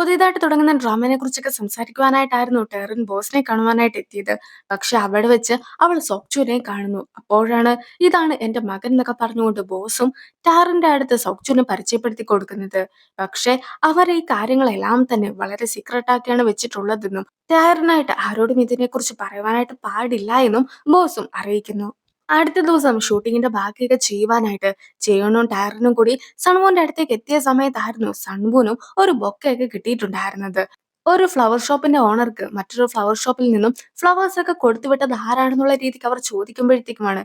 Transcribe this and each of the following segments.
പുതിയതായിട്ട് തുടങ്ങുന്ന ഡ്രാമയെ കുറിച്ചൊക്കെ സംസാരിക്കുവാനായിട്ടായിരുന്നു ടെറിൻ ബോസിനെ കാണുവാനായിട്ട് എത്തിയത്. പക്ഷെ അവിടെ വെച്ച് അവൾ സോക്ചുനെ കാണുന്നു. അപ്പോഴാണ് ഇതാണ് എന്റെ മകൻ എന്നൊക്കെ പറഞ്ഞുകൊണ്ട് ബോസും ടാറിന്റെ അടുത്ത് സോക്ചുനെ പരിചയപ്പെടുത്തി കൊടുക്കുന്നത്. പക്ഷെ അവർ ഈ കാര്യങ്ങളെല്ലാം തന്നെ വളരെ സീക്രട്ട് ആക്കിയാണ് വെച്ചിട്ടുള്ളതെന്നും ടാറിനായിട്ട് ആരോടും ഇതിനെക്കുറിച്ച് പറയുവാനായിട്ട് പാടില്ല എന്നും ബോസും അറിയിക്കുന്നു. അടുത്ത ദിവസം ഷൂട്ടിങ്ങിന്റെ ബാക്കിയൊക്കെ ചെയ്യുവാനായിട്ട് ജയോണും ടാറിനും കൂടി സൺവൂന്റെ അടുത്തേക്ക് എത്തിയ സമയത്തായിരുന്നു സൺവൂനും ഒരു ബൊക്കെയൊക്കെ കിട്ടിയിട്ടുണ്ടായിരുന്നത്. ഒരു ഫ്ലവർ ഷോപ്പിന്റെ ഓണർക്ക് മറ്റൊരു ഫ്ലവർ ഷോപ്പിൽ നിന്നും ഫ്ലവേഴ്സ് ഒക്കെ കൊടുത്തുവിട്ടത് ആരാണെന്നുള്ള രീതിക്ക് അവർ ചോദിക്കുമ്പോഴത്തേക്കുമാണ്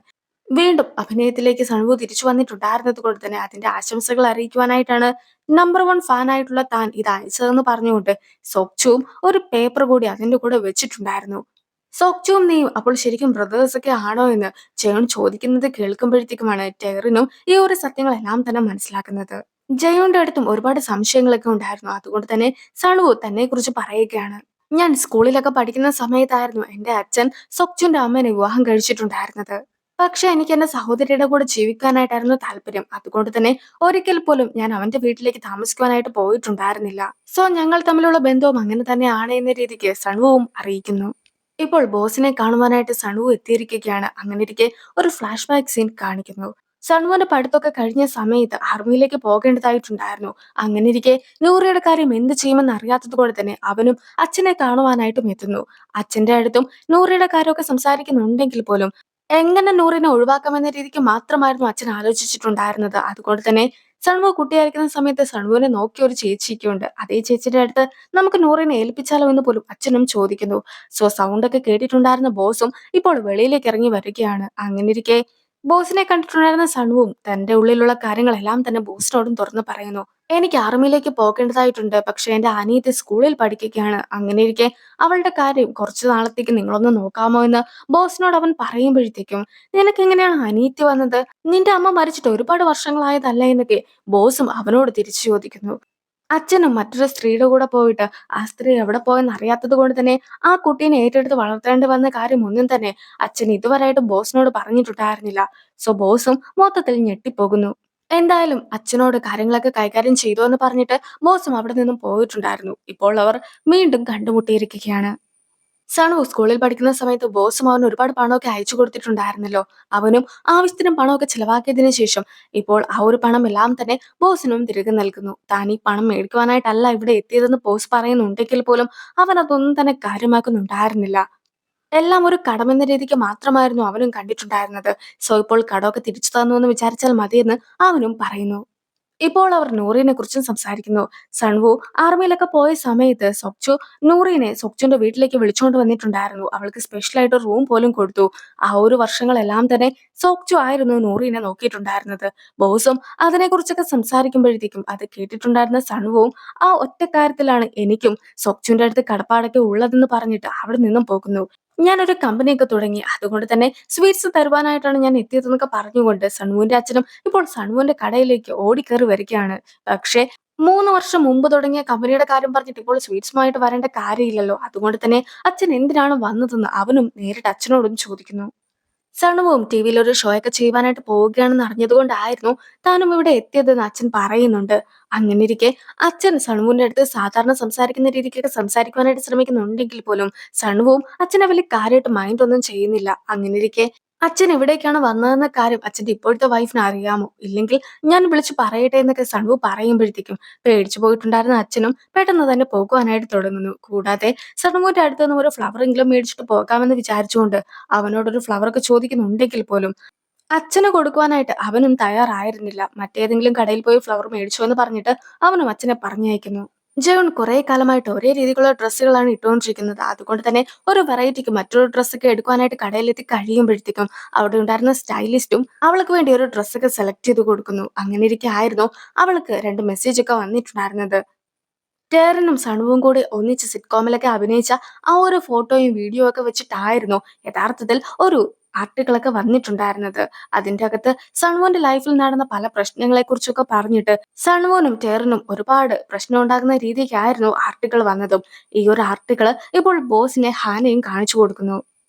വീണ്ടും അഭിനയത്തിലേക്ക് സൺവു തിരിച്ചു വന്നിട്ടുണ്ടായിരുന്നത് കൊണ്ട് തന്നെ അതിന്റെ ആശംസകൾ അറിയിക്കുവാനായിട്ടാണ് നമ്പർ വൺ ഫാൻ ആയിട്ടുള്ള താൻ ഇത് അയച്ചതെന്ന് പറഞ്ഞുകൊണ്ട് സോക്ചുവും ഒരു പേപ്പർ കൂടി അതിന്റെ കൂടെ വെച്ചിട്ടുണ്ടായിരുന്നു. സോക്ചുവും നീയും അപ്പോൾ ശരിക്കും ബ്രദേഴ്സ് ഒക്കെ ആണോ എന്ന് ജയോൺ ചോദിക്കുന്നത് കേൾക്കുമ്പോഴത്തേക്കുമാണ് ടെറിനും ഈ ഒരു സത്യങ്ങളെല്ലാം തന്നെ മനസ്സിലാക്കുന്നത്. ജയോന്റെ അടുത്തും ഒരുപാട് സംശയങ്ങളൊക്കെ ഉണ്ടായിരുന്നു. അതുകൊണ്ട് തന്നെ സണുവു തന്നെ കുറിച്ച് പറയുകയാണ്. ഞാൻ സ്കൂളിലൊക്കെ പഠിക്കുന്ന സമയത്തായിരുന്നു എന്റെ അച്ഛൻ സോക്ചുന്റെ അമ്മേനെ വിവാഹം കഴിച്ചിട്ടുണ്ടായിരുന്നത്. പക്ഷെ എനിക്ക് എന്റെ സഹോദരിയുടെ കൂടെ ജീവിക്കാനായിട്ടായിരുന്നു താല്പര്യം. അതുകൊണ്ട് തന്നെ ഒരിക്കൽ പോലും ഞാൻ അവന്റെ വീട്ടിലേക്ക് താമസിക്കുവാനായിട്ട് പോയിട്ടുണ്ടായിരുന്നില്ല. സോ ഞങ്ങൾ തമ്മിലുള്ള ബന്ധവും അങ്ങനെ തന്നെയാണ് എന്ന രീതിക്ക് സണുവും അറിയിക്കുന്നു. ഇപ്പോൾ ബോസിനെ കാണുവാനായിട്ട് സണു എത്തിയിരിക്കുകയാണ്. അങ്ങനെയിരിക്കെ ഒരു ഫ്ലാഷ് ബാക്ക് സീൻ കാണിക്കുന്നു. സണുവിന്റെ പഠിത്തമൊക്കെ കഴിഞ്ഞ സമയത്ത് ആർമിയിലേക്ക് പോകേണ്ടതായിട്ടുണ്ടായിരുന്നു. അങ്ങനെയിരിക്കെ നൂറിയുടെ കാര്യം എന്ത് ചെയ്യുമെന്ന് അറിയാത്തത് കൊണ്ട് തന്നെ അവനും അച്ഛനെ കാണുവാനായിട്ടും എത്തുന്നു. അച്ഛന്റെ അടുത്തും നൂറിയുടെ കാര്യമൊക്കെ സംസാരിക്കുന്നുണ്ടെങ്കിൽ പോലും എങ്ങനെ നൂറിനെ ഒഴിവാക്കാമെന്ന രീതിക്ക് മാത്രമായിരുന്നു അച്ഛൻ ആലോചിച്ചിട്ടുണ്ടായിരുന്നത്. അതുകൊണ്ട് തന്നെ സൺവു കുട്ടിയായിരിക്കുന്ന സമയത്ത് സൺവുവിനെ നോക്കിയ ഒരു ചേച്ചിയൊക്കെയുണ്ട്. അതേ ചേച്ചിയുടെ അടുത്ത് നമുക്ക് നൂറിനെ ഏൽപ്പിച്ചാലോ എന്ന് പോലും അച്ഛനും ചോദിക്കുന്നു. സോ സൗണ്ടൊക്കെ കേട്ടിട്ടുണ്ടായിരുന്ന ബോസും ഇപ്പോൾ വെളിയിലേക്ക് ഇറങ്ങി വരികയാണ്. അങ്ങനെയിരിക്കെ ബോസിനെ കണ്ടിട്ടുണ്ടായിരുന്ന സൺവും തന്റെ ഉള്ളിലുള്ള കാര്യങ്ങളെല്ലാം തന്നെ ബോസിനോടും തുറന്നു പറയുന്നു. എനിക്ക് ആർമിയിലേക്ക് പോകേണ്ടതായിട്ടുണ്ട്. പക്ഷെ എന്റെ അനിയത്തി സ്കൂളിൽ പഠിക്കുകയാണ്. അങ്ങനെയിരിക്കെ അവളുടെ കാര്യം കുറച്ചു നാളത്തേക്ക് നിങ്ങളൊന്ന് നോക്കാമോ എന്ന് ബോസിനോട് അവൻ പറയുമ്പോഴത്തേക്കും നിനക്ക് എങ്ങനെയാണ് അനിയത്തി വന്നത്? നിന്റെ അമ്മ മരിച്ചിട്ട് ഒരുപാട് വർഷങ്ങളായതല്ല എന്നൊക്കെ ബോസും അവനോട് തിരിച്ചു ചോദിക്കുന്നു. അച്ഛനും മറ്റൊരു സ്ത്രീയുടെ കൂടെ പോയിട്ട് ആ സ്ത്രീ എവിടെ പോയെന്ന് അറിയാത്തത് കൊണ്ട് തന്നെ ആ കുട്ടീനെ ഏറ്റെടുത്ത് വളർത്തേണ്ടി വന്ന കാര്യം ഒന്നും തന്നെ അച്ഛൻ ഇതുവരെയായിട്ട് ബോസിനോട് പറഞ്ഞിട്ടുണ്ടായിരുന്നില്ല. സോ ബോസും മൊത്തത്തിൽ ഞെട്ടിപ്പോകുന്നു. എന്തായാലും അച്ഛനോട് കാര്യങ്ങളൊക്കെ കൈകാര്യം ചെയ്തു എന്ന് പറഞ്ഞിട്ട് ബോസും അവിടെ നിന്നും പോയിട്ടുണ്ടായിരുന്നു. ഇപ്പോൾ അവർ വീണ്ടും കണ്ടുമുട്ടിയിരിക്കുകയാണ്. സണു സ്കൂളിൽ പഠിക്കുന്ന സമയത്ത് ബോസും അവന് ഒരുപാട് പണമൊക്കെ അയച്ചു കൊടുത്തിട്ടുണ്ടായിരുന്നല്ലോ. അവനും ആവശ്യത്തിന് പണമൊക്കെ ചിലവാക്കിയതിനു ശേഷം ഇപ്പോൾ ആ ഒരു പണം എല്ലാം തന്നെ ബോസിനും തിരികെ നൽകുന്നു. താൻ ഈ പണം മേടിക്കുവാനായിട്ടല്ല ഇവിടെ എത്തിയതെന്ന് ബോസ് പറയുന്നുണ്ടെങ്കിൽ പോലും അവൻ അതൊന്നും തന്നെ കാര്യമാക്കുന്നുണ്ടായിരുന്നില്ല. എല്ലാം ഒരു കടമെന്ന രീതിക്ക് മാത്രമായിരുന്നു അവനും കണ്ടിട്ടുണ്ടായിരുന്നത്. സോ ഇപ്പോൾ കടമൊക്കെ തിരിച്ചു തന്നു എന്ന് വിചാരിച്ചാൽ മതിയെന്ന് അവനും പറയുന്നു. ഇപ്പോൾ അവർ നൂറിനെ കുറിച്ചും സംസാരിക്കുന്നു. സൺവു ആർമിയിലൊക്കെ പോയ സമയത്ത് സൊക്ചു നൂറിനെ സൊക്ചുന്റെ വീട്ടിലേക്ക് വിളിച്ചുകൊണ്ട് വന്നിട്ടുണ്ടായിരുന്നു. അവൾക്ക് സ്പെഷ്യൽ ആയിട്ട് റൂം പോലും കൊടുത്തു. ആ ഒരു വർഷങ്ങളെല്ലാം തന്നെ സോക്ചു ആയിരുന്നു നൂറിനെ നോക്കിയിട്ടുണ്ടായിരുന്നത്. ബോസും അതിനെക്കുറിച്ചൊക്കെ സംസാരിക്കുമ്പോഴത്തേക്കും അത് കേട്ടിട്ടുണ്ടായിരുന്ന സൺവുവും ആ ഒറ്റ കാര്യത്തിലാണ് എനിക്കും സൊക്ചുന്റെ അടുത്ത് കടപ്പാടൊക്കെ ഉള്ളതെന്ന് പറഞ്ഞിട്ട് അവിടെ നിന്നും പോകുന്നു. ഞാനൊരു കമ്പനിയൊക്കെ തുടങ്ങി. അതുകൊണ്ട് തന്നെ സ്വീറ്റ്സ് തരുവാനായിട്ടാണ് ഞാൻ എത്തിയതെന്നൊക്കെ പറഞ്ഞുകൊണ്ട് സൺവുവിന്റെ അച്ഛനും ഇപ്പോൾ സൺവുവിന്റെ കടയിലേക്ക് ഓടിക്കേറി വരികയാണ്. പക്ഷേ 3 വർഷം മുമ്പ് തുടങ്ങിയ കമ്പനിയുടെ കാര്യം പറഞ്ഞിട്ട് ഇപ്പോൾ സ്വീറ്റ്സുമായിട്ട് വരേണ്ട കാര്യമില്ലല്ലോ. അതുകൊണ്ട് തന്നെ അച്ഛൻ എന്തിനാണ് വന്നതെന്ന് അവനും നേരിട്ട് അച്ഛനോടും ചോദിക്കുന്നു. സണുവും ടിവിയിൽ ഒരു ഷോ ഒക്കെ ചെയ്യുവാനായിട്ട് പോവുകയാണെന്ന് അറിഞ്ഞതുകൊണ്ടായിരുന്നു താനും ഇവിടെ എത്തിയതെന്ന് അച്ഛൻ പറയുന്നുണ്ട്. അങ്ങനെയിരിക്കെ അച്ഛൻ സണുവിന്റെ അടുത്ത് സാധാരണ സംസാരിക്കുന്ന രീതിക്കൊക്കെ സംസാരിക്കുവാനായിട്ട് ശ്രമിക്കുന്നുണ്ടെങ്കിൽ പോലും സണുവും അച്ഛനെ വലിയ കാര്യമായിട്ട് മൈൻഡ് ഒന്നും ചെയ്യുന്നില്ല. അങ്ങനെയിരിക്കെ അച്ഛൻ എവിടേക്കാണ് വന്നതെന്ന കാര്യം അച്ഛന്റെ ഇപ്പോഴത്തെ വൈഫിന് അറിയാമോ? ഇല്ലെങ്കിൽ ഞാൻ വിളിച്ചു പറയട്ടെ എന്നൊക്കെ സണുവ് പറയുമ്പോഴത്തേക്കും പേടിച്ചു പോയിട്ടുണ്ടായിരുന്ന അച്ഛനും പെട്ടെന്ന് തന്നെ പോകുവാനായിട്ട് തുടങ്ങുന്നു. കൂടാതെ സണുവിന്റെ അടുത്ത് നിന്ന് ഒരു ഫ്ലവറെങ്കിലും മേടിച്ചിട്ട് പോകാമെന്ന് വിചാരിച്ചുകൊണ്ട് അവനോടൊരു ഫ്ലവറൊക്കെ ചോദിക്കുന്നുണ്ടെങ്കിൽ പോലും അച്ഛന് കൊടുക്കുവാനായിട്ട് അവനും തയ്യാറായിരുന്നില്ല. മറ്റേതെങ്കിലും കടയിൽ പോയി ഫ്ലവർ മേടിച്ചു എന്ന് പറഞ്ഞിട്ട് അവനും അച്ഛനെ പറഞ്ഞയക്കുന്നു. ജോൺ കുറെ കാലമായിട്ട് ഒരേ രീതിയിലുള്ള ഡ്രസ്സുകളാണ് ഇട്ടുകൊണ്ടിരിക്കുന്നത്. അതുകൊണ്ട് തന്നെ ഒരു വെറൈറ്റിക്ക് മറ്റൊരു ഡ്രസ്സൊക്കെ എടുക്കുവാനായിട്ട് കടയിലെത്തി കഴിയുമ്പോഴത്തേക്കും അവിടെ ഉണ്ടായിരുന്ന സ്റ്റൈലിസ്റ്റും അവൾക്ക് വേണ്ടി ഒരു ഡ്രസ്സൊക്കെ സെലക്ട് ചെയ്ത് കൊടുക്കുന്നു. അങ്ങനെ ഇരിക്കെ ആയിരുന്നു അവൾക്ക് 2 മെസ്സേജ് ഒക്കെ വന്നിട്ടുണ്ടായിരുന്നത്. ടെറിനും സണുവും കൂടി ഒന്നിച്ച് സിറ്റ്കോമിലൊക്കെ അഭിനയിച്ച ആ ഒരു ഫോട്ടോയും വീഡിയോ ഒക്കെ വെച്ചിട്ടായിരുന്നു യഥാർത്ഥത്തിൽ ഒരു ആർട്ടിക്കിളൊക്കെ വന്നിട്ടുണ്ടായിരുന്നത്. അതിന്റെ അകത്ത് സണുവിന്റെ ലൈഫിൽ നടന്ന പല പ്രശ്നങ്ങളെ കുറിച്ചൊക്കെ പറഞ്ഞിട്ട് സണുവിനും ടെറിനും ഒരുപാട് പ്രശ്നം ഉണ്ടാകുന്ന രീതിക്കായിരുന്നു ആർട്ടിക്കിൾ വന്നതും. ഈ ഒരു ആർട്ടിക്കിൾ ഇപ്പോൾ ബോസിനെ ഹാനയും കാണിച്ചു കൊടുക്കുന്നു.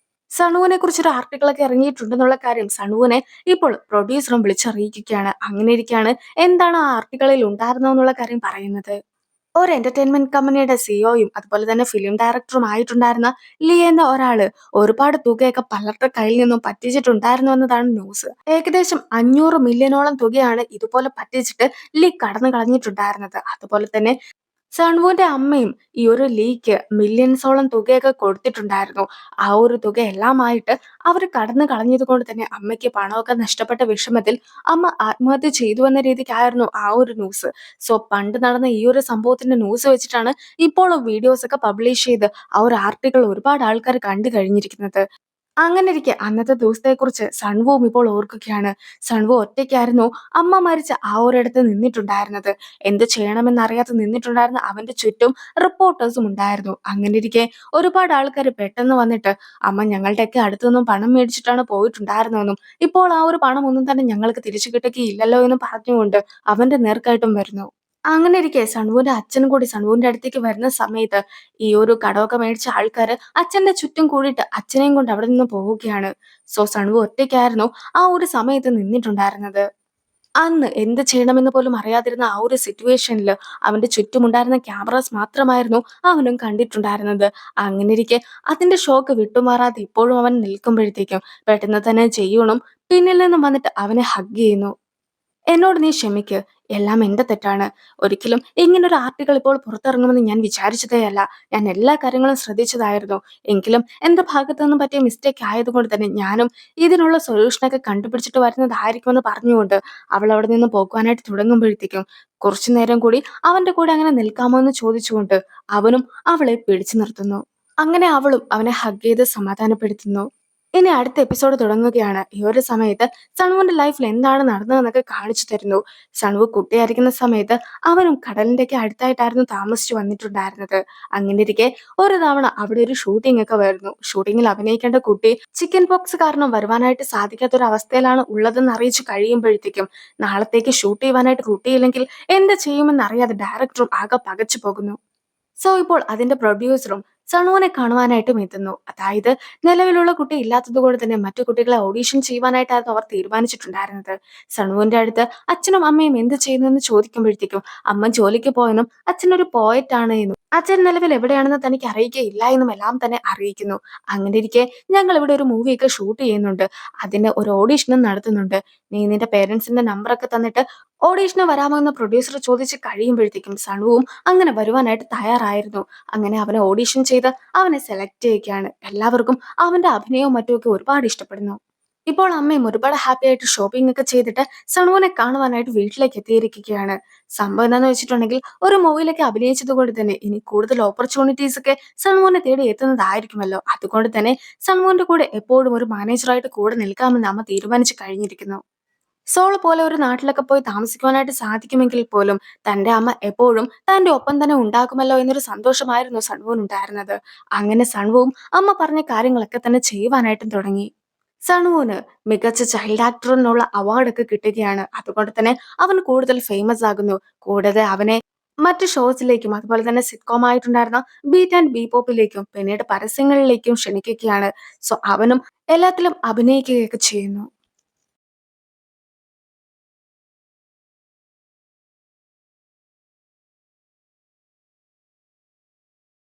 സണുവിനെ കുറിച്ചൊരു ആർട്ടിക്കിളൊക്കെ ഇറങ്ങിയിട്ടുണ്ടെന്നുള്ള കാര്യം സണുവിനെ ഇപ്പോൾ പ്രൊഡ്യൂസറും വിളിച്ചറിയിക്കുകയാണ്. അങ്ങനെ ഇരിക്കുകയാണ് എന്താണ് ആ ആർട്ടിക്കിളിൽ ഉണ്ടായിരുന്നെന്നുള്ള കാര്യം പറയുന്നത്. ഒരു എന്റർടൈൻമെന്റ് കമ്പനിയുടെ സിഇഒയും അതുപോലെ തന്നെ ഫിലിം ഡയറക്ടറും ആയിട്ടുണ്ടായിരുന്ന ലീ എന്ന ഒരാള് ഒരുപാട് തുകയൊക്കെ പലരുടെ കയ്യിൽ നിന്നും പറ്റിച്ചിട്ടുണ്ടായിരുന്നു എന്നതാണ് ന്യൂസ്. ഏകദേശം 500 മില്യണോളം തുകയാണ് ഇതുപോലെ പറ്റിച്ചിട്ട് ലീ കടന്നു കളഞ്ഞിട്ടുണ്ടായിരുന്നത്. അതുപോലെ തന്നെ സൺവുന്റെ അമ്മയും ഈ ഒരു ലീക്ക് മില്യൺസോളം തുകയൊക്കെ കൊടുത്തിട്ടുണ്ടായിരുന്നു. ആ ഒരു തുകയെല്ലാമായിട്ട് അവര് കടന്നു കളഞ്ഞത് കൊണ്ട് തന്നെ അമ്മയ്ക്ക് പണമൊക്കെ നഷ്ടപ്പെട്ട വിഷമത്തിൽ അമ്മ ആത്മഹത്യ ചെയ്തു എന്ന രീതിക്കായിരുന്നു ആ ഒരു ന്യൂസ്. സോ പണ്ട് നടന്ന ഈ ഒരു സംഭവത്തിന്റെ ന്യൂസ് വെച്ചിട്ടാണ് ഇപ്പോൾ വീഡിയോസ് ഒക്കെ പബ്ലിഷ് ചെയ്ത് ആ ഒരു ആർട്ടിക്കിൾ ഒരുപാട് ആൾക്കാർ കണ്ടു കഴിഞ്ഞിരിക്കുന്നത്. അങ്ങനെയിരിക്കെ അന്നത്തെ ദിവസത്തെക്കുറിച്ച് സൺവുവും ഇപ്പോൾ ഓർക്കുകയാണ്. സൺവു ഒറ്റയ്ക്കായിരുന്നു അമ്മ മരിച്ച ആ ഒരിടത്ത് നിന്നിട്ടുണ്ടായിരുന്നത്. എന്ത് ചെയ്യണമെന്നറിയാതെ നിന്നിട്ടുണ്ടായിരുന്ന അവന്റെ ചുറ്റും റിപ്പോർട്ടേഴ്സും ഉണ്ടായിരുന്നു. അങ്ങനെയിരിക്കെ ഒരുപാട് ആൾക്കാര് പെട്ടെന്ന് വന്നിട്ട് അമ്മ ഞങ്ങളുടെയൊക്കെ അടുത്തു നിന്നും പണം മേടിച്ചിട്ടാണ് പോയിട്ടുണ്ടായിരുന്നതെന്നും ഇപ്പോൾ ആ ഒരു പണം ഒന്നും തന്നെ ഞങ്ങൾക്ക് തിരിച്ചു കിട്ടുകയില്ലല്ലോ എന്നും പറഞ്ഞുകൊണ്ട് അവന്റെ നേർക്കായിട്ടും വരുന്നു. അങ്ങനെയിരിക്കെ സൺവുവിന്റെ അച്ഛനും കൂടി സൺവുവിന്റെ അടുത്തേക്ക് വരുന്ന സമയത്ത് ഈ ഒരു കടമൊക്കെ മേടിച്ച ആൾക്കാര് അച്ഛന്റെ ചുറ്റും കൂടിയിട്ട് അച്ഛനെയും കൊണ്ട് അവിടെ നിന്ന് പോവുകയാണ്. സോ സൺവു ഒറ്റയ്ക്കായിരുന്നു ആ ഒരു സമയത്ത് നിന്നിട്ടുണ്ടായിരുന്നത്. അന്ന് എന്ത് ചെയ്യണമെന്ന് പോലും അറിയാതിരുന്ന ആ ഒരു സിറ്റുവേഷനിൽ അവന്റെ ചുറ്റുമുണ്ടായിരുന്ന ക്യാമറാസ് മാത്രമായിരുന്നു അവനും കണ്ടിട്ടുണ്ടായിരുന്നത്. അങ്ങനെയിരിക്കെ അതിന്റെ ഷോക്ക് വിട്ടുമാറാതെ ഇപ്പോഴും അവൻ നിൽക്കുമ്പോഴത്തേക്കും പെട്ടെന്ന് തന്നെ ചെയ്യണം പിന്നിൽ നിന്നും വന്നിട്ട് അവനെ ഹഗ് ചെയ്യുന്നു. എന്നോട് നീ ക്ഷമിക്ക്. എല്ലാം എന്റെ തെറ്റാണ്. ഒരിക്കലും ഇങ്ങനൊരു ആർട്ടിക്കിൾ ഇപ്പോൾ പുറത്തിറങ്ങുമെന്ന് ഞാൻ വിചാരിച്ചതേയല്ല. ഞാൻ എല്ലാ കാര്യങ്ങളും ശ്രദ്ധിച്ചതായിരുന്നു. എങ്കിലും എന്റെ ഭാഗത്തു നിന്നും പറ്റിയ മിസ്റ്റേക്ക് ആയതുകൊണ്ട് തന്നെ ഞാനും ഇതിനുള്ള സൊല്യൂഷനൊക്കെ കണ്ടുപിടിച്ചിട്ട് വരുന്നതായിരിക്കുമെന്ന് പറഞ്ഞുകൊണ്ട് അവൾ അവിടെ നിന്ന് പോകുവാനായിട്ട് തുടങ്ങുമ്പോഴത്തേക്കും കുറച്ചു നേരം കൂടി അവന്റെ കൂടെ അങ്ങനെ നിൽക്കാമോ എന്ന് ചോദിച്ചുകൊണ്ട് അവനും അവളെ പിടിച്ചു നിർത്തുന്നു. അങ്ങനെ അവളും അവനെ ഹഗ് ചെയ്ത് സമാധാനപ്പെടുത്തുന്നു. ഇനി അടുത്ത എപ്പിസോഡ് തുടങ്ങുകയാണ്. ഈ ഒരു സമയത്ത് സൺവുന്റെ ലൈഫിൽ എന്താണ് നടന്നതെന്നൊക്കെ കാണിച്ചു തരുന്നു. സൺവു കുട്ടിയായിരിക്കുന്ന സമയത്ത് അവനും കടലിന്റെയൊക്കെ അടുത്തായിട്ടായിരുന്നു താമസിച്ചു വന്നിട്ടുണ്ടായിരുന്നത്. അങ്ങനെയിരിക്കെ ഒരു തവണ അവിടെ ഒരു ഷൂട്ടിംഗ് ഒക്കെ വരുന്നു. ഷൂട്ടിങ്ങിൽ അഭിനയിക്കേണ്ട കുട്ടി ചിക്കൻ പോക്സ് കാരണം വരുവാനായിട്ട് സാധിക്കാത്തൊരു അവസ്ഥയിലാണ് ഉള്ളതെന്ന് അറിയിച്ചു കഴിയുമ്പോഴത്തേക്കും നാളത്തേക്ക് ഷൂട്ട് ചെയ്യുവാനായിട്ട് കുട്ടിയില്ലെങ്കിൽ എന്ത് ചെയ്യുമെന്ന് അറിയാതെ ഡയറക്ടറും ആകെ പകച്ചു പോകുന്നു. സോ ഇപ്പോൾ അതിന്റെ പ്രൊഡ്യൂസറും സണുവിനെ കാണുവാനായിട്ടും എത്തുന്നു. അതായത് നിലവിലുള്ള കുട്ടി ഇല്ലാത്തത് കൊണ്ട് തന്നെ മറ്റു കുട്ടികളെ ഓഡീഷൻ ചെയ്യുവാനായിട്ടായിരുന്നു അവർ തീരുമാനിച്ചിട്ടുണ്ടായിരുന്നത്. സണുവിന്റെ അടുത്ത് അച്ഛനും അമ്മയും എന്ത് ചെയ്യുന്നു എന്ന് ചോദിക്കുമ്പോഴത്തേക്കും അമ്മ ജോലിക്ക് പോയെന്നും അച്ഛനൊരു പോയറ്റ് ആണ് എന്നും അച്ഛൻ നിലവിൽ എവിടെയാണെന്ന് തനിക്ക് അറിയിക്കയില്ല എന്നും എല്ലാം തന്നെ അറിയിക്കുന്നു. അങ്ങനെ ഇരിക്കെ ഞങ്ങൾ ഇവിടെ ഒരു മൂവിയൊക്കെ ഷൂട്ട് ചെയ്യുന്നുണ്ട്, അതിന് ഒരു ഓഡീഷനും നടത്തുന്നുണ്ട്, നീ നിന്റെ പേരൻസിന്റെ നമ്പറൊക്കെ തന്നിട്ട് ഓഡീഷന് വരാമോ എന്ന് പ്രൊഡ്യൂസർ ചോദിച്ച് കഴിയുമ്പോഴത്തേക്കും സണുവും അങ്ങനെ വരുവാനായിട്ട് തയ്യാറായിരുന്നു. അങ്ങനെ അവനെ ഓഡീഷൻ ചെയ്ത് അവനെ സെലക്ട് ചെയ്യുകയാണ്. എല്ലാവർക്കും അവന്റെ അഭിനയവും മറ്റുമൊക്കെ ഒരുപാട് ഇഷ്ടപ്പെടുന്നു. ഇപ്പോൾ അമ്മയും ഒരുപാട് ഹാപ്പി ആയിട്ട് ഷോപ്പിംഗ് ഒക്കെ ചെയ്തിട്ട് സണുവിനെ കാണുവാനായിട്ട് വീട്ടിലേക്ക് എത്തിയിരിക്കുകയാണ്. സംഭവം എന്താന്ന് വെച്ചിട്ടുണ്ടെങ്കിൽ ഒരു മൂവിയിലൊക്കെ അഭിനയിച്ചത് കൊണ്ട് തന്നെ ഇനി കൂടുതൽ ഓപ്പർച്യൂണിറ്റീസ് ഒക്കെ സണുവിനെ തേടി എത്തുന്നതായിരിക്കുമല്ലോ. അതുകൊണ്ട് തന്നെ സണുവിന്റെ കൂടെ എപ്പോഴും ഒരു മാനേജറായിട്ട് കൂടെ നിൽക്കാമെന്ന് അമ്മ തീരുമാനിച്ചു കഴിഞ്ഞിരിക്കുന്നു. സോൾ പോലെ ഒരു നാട്ടിലൊക്കെ പോയി താമസിക്കുവാനായിട്ട് സാധിക്കുമെങ്കിൽ പോലും തന്റെ അമ്മ എപ്പോഴും തന്റെ ഒപ്പം തന്നെ ഉണ്ടാകുമല്ലോ എന്നൊരു സന്തോഷമായിരുന്നു സൺവുവിനുണ്ടായിരുന്നത്. അങ്ങനെ സൺവുവും അമ്മ പറഞ്ഞ കാര്യങ്ങളൊക്കെ തന്നെ ചെയ്യുവാനായിട്ടും തുടങ്ങി. സണുവിന് മികച്ച ചൈൽഡ് ആക്ടറിനുള്ള അവാർഡൊക്കെ കിട്ടുകയാണ്. അതുകൊണ്ട് തന്നെ അവൻ കൂടുതൽ ഫേമസ് ആകുന്നു. കൂടാതെ അവനെ മറ്റു ഷോസിലേക്കും അതുപോലെ തന്നെ സിറ്റ്കോം ആയിട്ടുണ്ടായിരുന്ന ബീറ്റ് ആൻഡ് ബി പോപ്പിലേക്കും പിന്നീട് പരസ്യങ്ങളിലേക്കും ക്ഷണിക്കുകയാണ്. സോ അവനും എല്ലാത്തിലും അഭിനയിക്കുകയൊക്കെ ചെയ്യുന്നു.